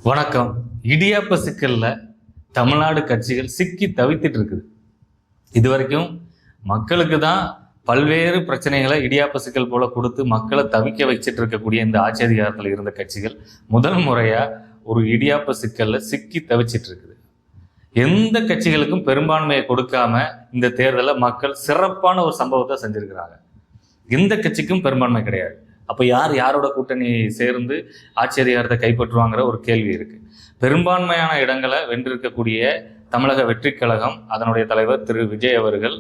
வணக்கம். இடியாப்ப சிக்கல்ல தமிழ்நாடு கட்சிகள் சிக்கி தவித்துட்டு இருக்குது. இதுவரைக்கும் மக்களுக்கு தான் பல்வேறு பிரச்சனைகளை இடியாப்ப சிக்கல் போல கொடுத்து மக்களை தவிக்க வச்சுட்டு இருக்கக்கூடிய இந்த ஆட்சி அதிகாரத்தில் இருந்த கட்சிகள் முதல் முறையா ஒரு இடியாப்ப சிக்கல்ல சிக்கி தவிச்சிட்டு இருக்குது. எந்த கட்சிகளுக்கும் பெரும்பான்மையை கொடுக்காம இந்த தேர்தலில் மக்கள் சிறப்பான ஒரு சம்பவத்தை செஞ்சிருக்கிறாங்க. எந்த கட்சிக்கும் பெரும்பான்மை கிடையாது. அப்போ யாரோட கூட்டணி சேர்ந்து ஆட்சி அதிகாரத்தை கைப்பற்றுவாங்கிற ஒரு கேள்வி இருக்கு. பெரும்பான்மையான இடங்களை வென்றிருக்கக்கூடிய தமிழக வெற்றி கழகம், அதனுடைய தலைவர் திரு விஜய் அவர்கள்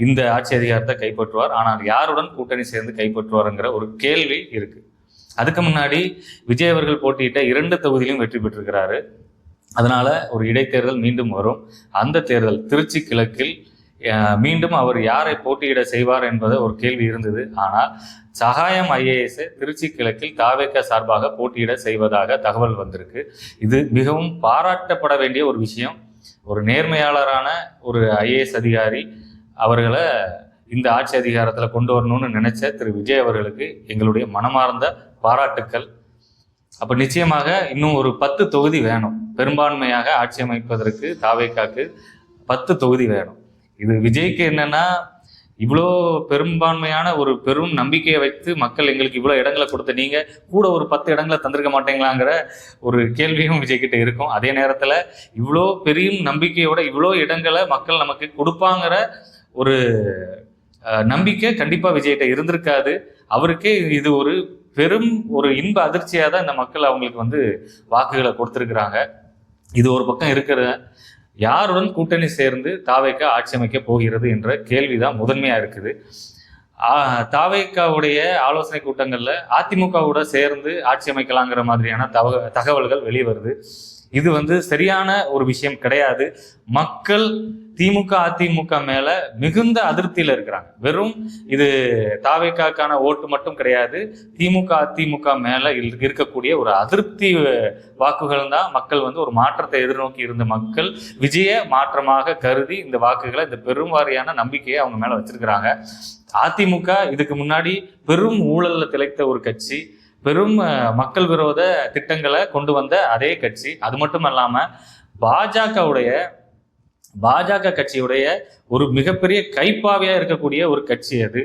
இந்த ஆட்சி அதிகாரத்தை கைப்பற்றுவார். ஆனால் யாருடன் கூட்டணி சேர்ந்து கைப்பற்றுவாருங்கிற ஒரு கேள்வி இருக்கு. அதுக்கு முன்னாடி விஜய் அவர்கள் போட்டியிட்ட 2 தொகுதியிலும் வெற்றி பெற்றிருக்கிறாரு. அதனால ஒரு இடைத்தேர்தல் மீண்டும் வரும். அந்த தேர்தல் திருச்சி கிழக்கில் மீண்டும் அவர் யாரை போட்டியிட செய்வார் என்பது ஒரு கேள்வி இருந்தது. ஆனால் சகாயம் ஐஏஎஸ் திருச்சி கிழக்கில் தாவேக சார்பாக போட்டியிட செய்வதாக தகவல் வந்திருக்கு. இது மிகவும் பாராட்டப்பட வேண்டிய ஒரு விஷயம். ஒரு நேர்மையாளரான ஒரு ஐஏஎஸ் அதிகாரி அவர்களை இந்த ஆட்சி அதிகாரத்தில் கொண்டு வரணும்னு நினைச்ச திரு விஜய் அவர்களுக்கு எங்களுடைய மனமார்ந்த பாராட்டுக்கள். அப்போ நிச்சயமாக இன்னும் ஒரு 10 தொகுதி வேணும். பெரும்பான்மையாக ஆட்சி அமைப்பதற்கு தாவேகாக்கு 10 தொகுதி வேணும். இது விஜய்க்கு என்னன்னா, இவ்வளோ பெரும்பான்மையான ஒரு பெரும் நம்பிக்கையை வைத்து மக்கள் எங்களுக்கு இவ்வளோ இடங்களை கொடுத்த நீங்க கூட ஒரு 10 இடங்களை தந்திருக்க மாட்டீங்களாங்கிற ஒரு கேள்வியும் விஜய்கிட்ட இருக்கும். அதே நேரத்தில் இவ்வளோ பெரிய நம்பிக்கையோட இவ்வளோ இடங்களை மக்கள் நமக்கு கொடுப்பாங்கிற ஒரு நம்பிக்கை கண்டிப்பாக விஜய்கிட்ட இருந்திருக்காது. அவருக்கே இது ஒரு பெரும் ஒரு இன்ப அதிர்ச்சியாக தான் இந்த மக்கள் அவங்களுக்கு வாக்குகளை கொடுத்துருக்குறாங்க. இது ஒரு பக்கம் இருக்கிற யாருடன் கூட்டணி சேர்ந்து தாவேகா ஆட்சி அமைக்க போகிறது என்ற கேள்விதான் முதன்மையா இருக்குது. தாவேகாவுடைய ஆலோசனை கூட்டங்கள்ல அதிமுகவோட சேர்ந்து ஆட்சி அமைக்கலாங்கிற மாதிரியான தகவல்கள் வெளிவருது. இது சரியான ஒரு விஷயம் கிடையாது. மக்கள் திமுக அதிமுக மேல மிகுந்த அதிருப்தியில இருக்கிறாங்க. வெறும் இது தாவேகாக்கான ஓட்டு மட்டும் கிடையாது, திமுக அதிமுக மேல இருக்கக்கூடிய ஒரு அதிருப்தி வாக்குகள் தான் மக்கள் ஒரு மாற்றத்தை எதிர்நோக்கி இருந்த மக்கள் விஜய மாற்றமாக கருதி இந்த வாக்குகளை, இந்த பெரும்வாரியான நம்பிக்கையை அவங்க மேல வச்சிருக்கிறாங்க. அதிமுக இதுக்கு முன்னாடி பெரும் ஊழல்ல திளைத்த ஒரு கட்சி, பெரும் மக்கள் விரோத திட்டங்களை கொண்டு வந்த அதே கட்சி. அது மட்டும் இல்லாம பாஜக கட்சியுடைய ஒரு மிகப்பெரிய கைப்பாவையா இருக்கக்கூடிய ஒரு கட்சி அது.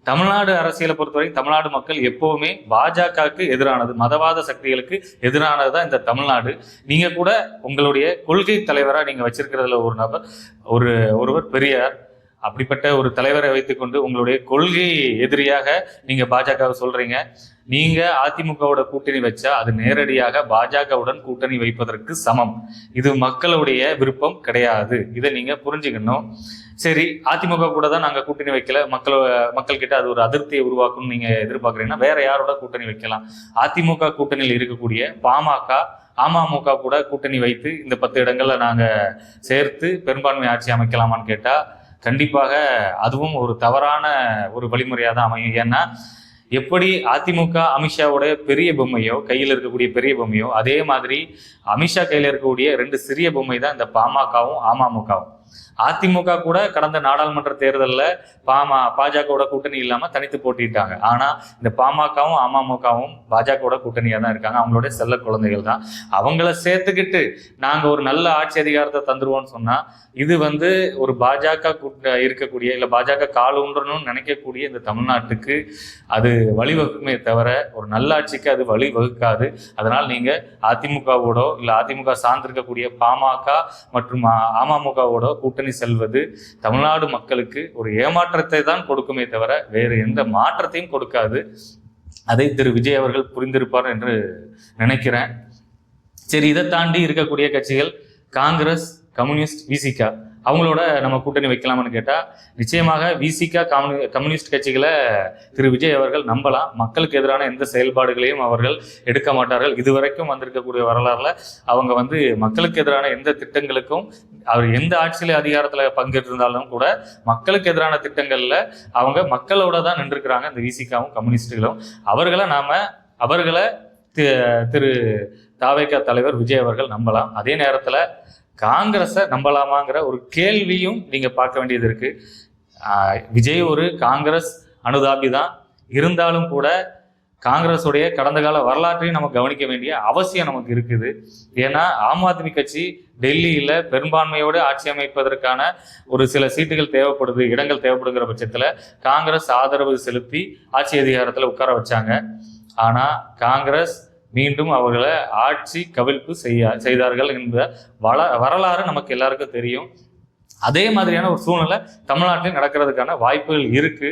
தமிழ்நாடு அரசியலை பொறுத்தவரை தமிழ்நாடு மக்கள் எப்பவுமே பாஜகவுக்கு எதிரானது, மதவாத சக்திகளுக்கு எதிரானதுதான் இந்த தமிழ்நாடு. நீங்க கூட உங்களுடைய கொள்கை தலைவரா நீங்க வச்சிருக்கிறதுல ஒரு நபர் ஒருவர் பெரியார். அப்படிப்பட்ட ஒரு தலைவரை வைத்துக்கொண்டு உங்களுடைய கொள்கை எதிரியாக நீங்க பாஜகவை சொல்றீங்க. நீங்க அதிமுகவோட கூட்டணி வச்சா அது நேரடியாக பாஜகவுடன் கூட்டணி வைப்பதற்கு சமம். இது மக்களுடைய விருப்பம் கிடையாது. இதை நீங்க புரிஞ்சுக்கணும். சரி, அதிமுக கூட தான் நாங்க கூட்டணி வைக்கல, மக்கள் கிட்ட அது ஒரு அதிருப்தியை உருவாக்கும்னு நீங்க எதிர்பார்க்குறீங்கன்னா வேற யாரோட கூட்டணி வைக்கலாம்? அதிமுக கூட்டணியில் இருக்கக்கூடிய பாமக, அமமுக கூட கூட்டணி வைத்து இந்த 10 இடங்கள்ல நாங்க சேர்த்து பெரும்பான்மை ஆட்சி அமைக்கலாமான்னு கேட்டா கண்டிப்பாக அதுவும் ஒரு தவறான ஒரு வழிமுறையாக தான் அமையும். ஏன்னா எப்படி அதிமுக அமித்ஷாவோட பெரிய பொம்மையோ, கையில் இருக்கக்கூடிய பெரிய பொம்மையோ, அதே மாதிரி அமித்ஷா கையில் இருக்கக்கூடிய 2 சிறிய பொம்மை தான் இந்த பாமகவும் அமமுகவும். அதிமுக கூட கடந்த நாடாளுமன்ற தேர்தலில் பாஜகவோட கூட்டணி இல்லாம தனித்து போட்டிட்டாங்க. ஆனா இந்த பாமகவும் அமமுகவும் பாஜகவோட கூட்டணியா தான் இருக்காங்க. அவங்களோட செல்ல குழந்தைகள் தான். அவங்கள சேர்த்துக்கிட்டு நாங்க ஒரு நல்ல ஆட்சி அதிகாரத்தை தந்துருவோம்னு சொன்னா இது ஒரு பாஜக இருக்கக்கூடிய, இல்ல பாஜக கால் ஊன்றணும்னு நினைக்கக்கூடிய இந்த தமிழ்நாட்டுக்கு அது வழிவகுக்குமே தவிர ஒரு நல்லாட்சிக்கு அது வழிவகுக்காது. அதனால் நீங்க அதிமுகவோட இல்ல அதிமுக சார்ந்திருக்கக்கூடிய பாமக மற்றும் அமமுகவோட கூட்டணி செல்வது தமிழ்நாடு மக்களுக்கு ஒரு ஏமாற்றத்தை தான் கொடுக்குமே தவிர வேறு எந்த மாற்றத்தையும் கொடுக்காது. அதை திரு விஜய் அவர்கள் புரிந்திருப்பார் என்று நினைக்கிறேன். சரி, இதை தாண்டி இருக்கக்கூடிய கட்சிகள் காங்கிரஸ், கம்யூனிஸ்ட், விசிகா, அவங்களோட நம்ம கூட்டணி வைக்கலாம்னு கேட்டா நிச்சயமாக விசிகா, கம்யூனிஸ்ட் கட்சிகளை திரு விஜய் அவர்கள் நம்பலாம். மக்களுக்கு எதிரான எந்த செயல்பாடுகளையும் அவர்கள் எடுக்க மாட்டார்கள். இதுவரைக்கும் வந்திருக்கக்கூடிய வரலாறுல அவங்க மக்களுக்கு எதிரான எந்த திட்டங்களுக்கும், அவர் எந்த ஆட்சியில அதிகாரத்துல பங்கேற்றிருந்தாலும் கூட மக்களுக்கு எதிரான திட்டங்கள்ல அவங்க மக்களோட தான் நின்றுக்கிறாங்க. இந்த விசிகாவும் கம்யூனிஸ்டுகளும் அவர்களை திரு தாவேகா தலைவர் விஜய் அவர்கள் நம்பலாம். அதே நேரத்துல காங்கிரஸை நம்பலாமாங்கிற ஒரு கேள்வியும் நீங்க பார்க்க வேண்டியது இருக்கு. விஜய் ஒரு காங்கிரஸ் அனுதாபி தான். இருந்தாலும் கூட காங்கிரஸுடைய கடந்த கால வரலாற்றையும் நம்ம கவனிக்க வேண்டிய அவசியம் நமக்கு இருக்குது. ஏன்னா ஆம் ஆத்மி கட்சி டெல்லியில பெரும்பான்மையோடு ஆட்சி அமைப்பதற்கான ஒரு சில சீட்டுகள் தேவைப்படுது, இடங்கள் தேவைப்படுகிற பட்சத்துல காங்கிரஸ் ஆதரவு செலுத்தி ஆட்சி அதிகாரத்துல உட்கார வச்சாங்க. ஆனா காங்கிரஸ் மீண்டும் அவர்களை ஆட்சி கவிழ்ப்பு செய்தார்கள் என்ற வரலாறு நமக்கு எல்லாருக்கும் தெரியும். அதே மாதிரியான ஒரு சூழ்நிலை தமிழ்நாட்டில் நடக்கிறதுக்கான வாய்ப்புகள் இருக்கு.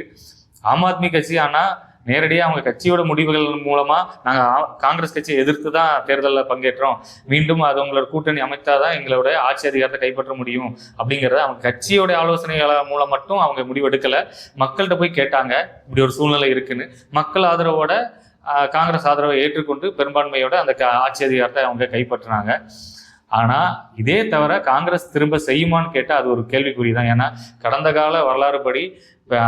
ஆம் ஆத்மி கட்சி ஆனா நேரடியாக அவங்க கட்சியோட முடிவுகள் மூலமா நாங்கள் காங்கிரஸ் கட்சியை எதிர்த்து தான் தேர்தலில் பங்கேற்றோம், மீண்டும் அது உங்களோட கூட்டணி அமைத்தாதான் எங்களோட ஆட்சி அதிகாரத்தை கைப்பற்ற முடியும் அப்படிங்கிறத அவங்க கட்சியோட ஆலோசனைகள் மூலம் மட்டும் அவங்க முடிவெடுக்கலை. மக்கள்கிட்ட போய் கேட்டாங்க இப்படி ஒரு சூழ்நிலை இருக்குன்னு. மக்கள் ஆதரவோட காங்கிரஸ் ஆதரவை ஏற்றுக்கொண்டு பெரும்பான்மையோட அந்த ஆட்சி அதிகாரத்தை அவங்க கைப்பற்றினாங்க. ஆனா இதே தவிர காங்கிரஸ் திரும்ப செய்யுமான்னு கேட்டால் அது ஒரு கேள்விக்குறி தான். ஏன்னா கடந்த கால வரலாறு படி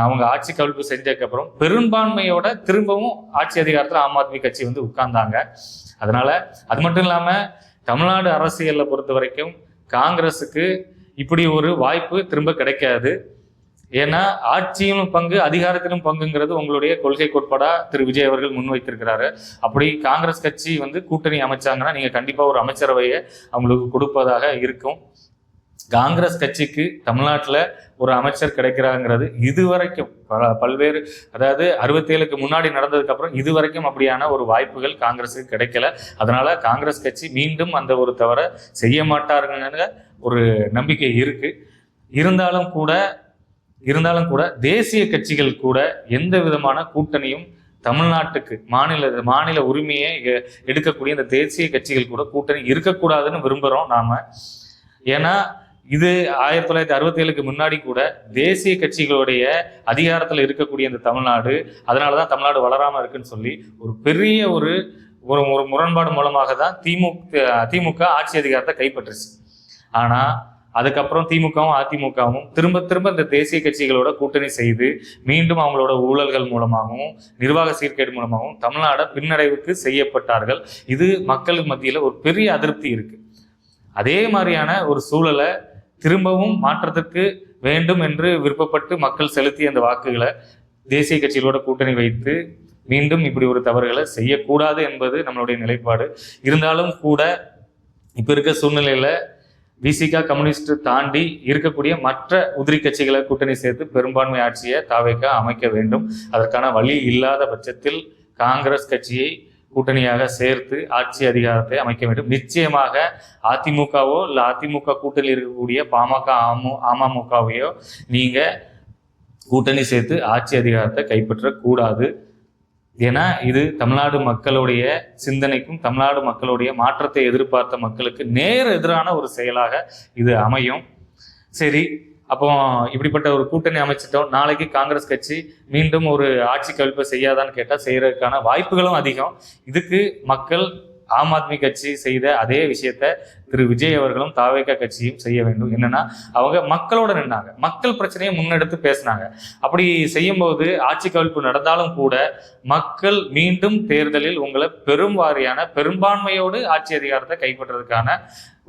அவங்க ஆட்சி கவிழ்ப்பு செஞ்சதுக்கப்புறம் பெரும்பான்மையோட திரும்பவும் ஆட்சி அதிகாரத்தில் ஆம் ஆத்மி கட்சி வந்து உட்கார்ந்தாங்க. அதனால அது மட்டும் இல்லாம தமிழ்நாடு அரசியலை பொறுத்த வரைக்கும் காங்கிரஸுக்கு இப்படி ஒரு வாய்ப்பு திரும்ப கிடைக்காது. ஏன்னா ஆட்சியிலும் பங்கு அதிகாரத்திலும் பங்குங்கிறது உங்களுடைய கொள்கை கோட்பாடா திரு விஜய் அவர்கள் முன்வைத்திருக்கிறாரு. அப்படி காங்கிரஸ் கட்சி வந்து கூட்டணி அமைச்சாங்கன்னா நீங்க கண்டிப்பா ஒரு அமைச்சரவையை அவங்களுக்கு கொடுப்பதாக இருக்கும். காங்கிரஸ் கட்சிக்கு தமிழ்நாட்டில் ஒரு அமைச்சர் கிடைக்கிறாங்கிறது இதுவரைக்கும் பல்வேறு, அதாவது 67க்கு முன்னாடி நடந்ததுக்கு அப்புறம் இதுவரைக்கும் அப்படியான ஒரு வாய்ப்புகள் காங்கிரஸுக்கு கிடைக்கல. அதனால காங்கிரஸ் கட்சி மீண்டும் அந்த ஒரு தவறை செய்ய மாட்டாருங்கிற ஒரு நம்பிக்கை இருக்கு. இருந்தாலும் கூட தேசிய கட்சிகள் கூட எந்த விதமான கூட்டணியும் தமிழ்நாட்டுக்கு மாநில உரிமையை எடுக்கக்கூடிய இந்த தேசிய கட்சிகள் கூட கூட்டணி இருக்கக்கூடாதுன்னு விரும்புகிறோம் நாம. ஏன்னா இது 1967க்கு முன்னாடி கூட தேசிய கட்சிகளுடைய அதிகாரத்தில் இருக்கக்கூடிய இந்த தமிழ்நாடு, அதனாலதான் தமிழ்நாடு வளராம இருக்குன்னு சொல்லி ஒரு பெரிய ஒரு முரண்பாடு மூலமாக தான் திமுக ஆட்சி அதிகாரத்தை கைப்பற்றுச்சு. ஆனா அதுக்கப்புறம் திமுகவும் அதிமுகவும் திரும்ப இந்த தேசிய கட்சிகளோட கூட்டணி செய்து மீண்டும் அவங்களோட ஊழல்கள் மூலமாகவும் நிர்வாக சீர்கேடு மூலமாகவும் தமிழ்நாட பின்னடைவுக்கு செய்யப்பட்டார்கள். இது மக்கள் மத்தியில ஒரு பெரிய அதிருப்தி இருக்கு. அதே மாதிரியான ஒரு சூழலை திரும்பவும் மாற்றத்துக்கு வேண்டும் என்று விருப்பப்பட்டு மக்கள் செலுத்திய அந்த வாக்குகளை தேசிய கட்சிகளோட கூட்டணி வைத்து மீண்டும் இப்படி ஒரு தவறுகளை செய்யக்கூடாது என்பது நம்மளுடைய நிலைப்பாடு. இருந்தாலும் கூட இப்ப இருக்க சூழ்நிலையில விசிகா கம்யூனிஸ்ட் தாண்டி இருக்கக்கூடிய மற்ற உதிரி கட்சிகளை கூட்டணி சேர்த்து பெரும்பான்மை ஆட்சியை தாவேகா அமைக்க வேண்டும். அதற்கான வழி இல்லாத பட்சத்தில் காங்கிரஸ் கட்சியை கூட்டணியாக சேர்த்து ஆட்சி அதிகாரத்தை அமைக்க வேண்டும். நிச்சயமாக அதிமுகவோ இல்லை அதிமுக கூட்டணியில் இருக்கக்கூடிய பாமக அமமுகவையோ நீங்க கூட்டணி சேர்த்து ஆட்சி அதிகாரத்தை கைப்பற்றக்கூடாது. ஏன்னா இது தமிழ்நாடு மக்களுடைய சிந்தனைக்கும் தமிழ்நாடு மக்களுடைய மாற்றத்தை எதிர்பார்த்த மக்களுக்கு நேர் எதிரான ஒரு செயலாக இது அமையும். சரி, அப்போ இப்படிப்பட்ட ஒரு கூட்டணி அமைச்சிட்டோம், நாளைக்கு காங்கிரஸ் கட்சி மீண்டும் ஒரு ஆட்சி கவிழ்ப்பை செய்யாதான்னு கேட்டால் செய்யறதுக்கான வாய்ப்புகளும் அதிகம். இதுக்கு மக்கள் ஆம் ஆத்மி கட்சி செய்த அதே விஷயத்த திரு விஜய் அவர்களும் தாவேகா கட்சியும் செய்ய வேண்டும். என்னன்னா அவங்க மக்களோட நின்னாங்க, மக்கள் பிரச்சனையை முன்னெடுத்து பேசினாங்க. அப்படி செய்யும்போது ஆட்சி கவிழ்ப்பு நடந்தாலும் கூட மக்கள் மீண்டும் தேர்தலில் உங்களை பெரும்வாரியான பெரும்பான்மையோடு ஆட்சி அதிகாரத்தை கைப்பற்றதுக்கான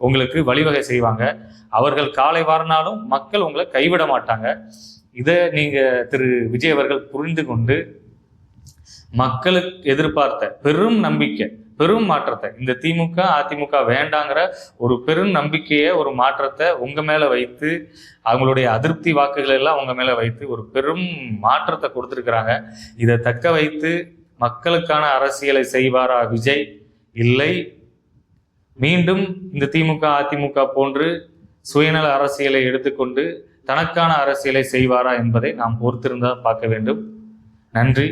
உங்களுக்கு வழிவகை செய்வாங்க. அவர்கள் காலை வாரினாலும் மக்கள் உங்களை கைவிட மாட்டாங்க. இதை நீங்க திரு விஜய் அவர்கள் புரிந்து கொண்டு மக்களுக்கு எதிர்பார்த்த பெரும் நம்பிக்கை, பெரும் மாற்றத்தை, இந்த திமுக அதிமுக வேண்டாங்கிற ஒரு பெரும் நம்பிக்கையை, ஒரு மாற்றத்தை உங்க மேல வைத்து, அவங்களுடைய அதிருப்தி வாக்குகள் எல்லாம் உங்க மேல வைத்து ஒரு பெரும் மாற்றத்தை கொடுத்துருக்குறாங்க. இதை தக்க வைத்து மக்களுக்கான அரசியலை செய்வாரா விஜய்? இல்லை, மீண்டும் இந்த திமுக அதிமுக போன்று சுயநல அரசியலை எடுத்துக்கொண்டு தனக்கான அரசியலை செய்வாரா என்பதை நாம் பொறுத்திருந்தால் பார்க்க வேண்டும். நன்றி.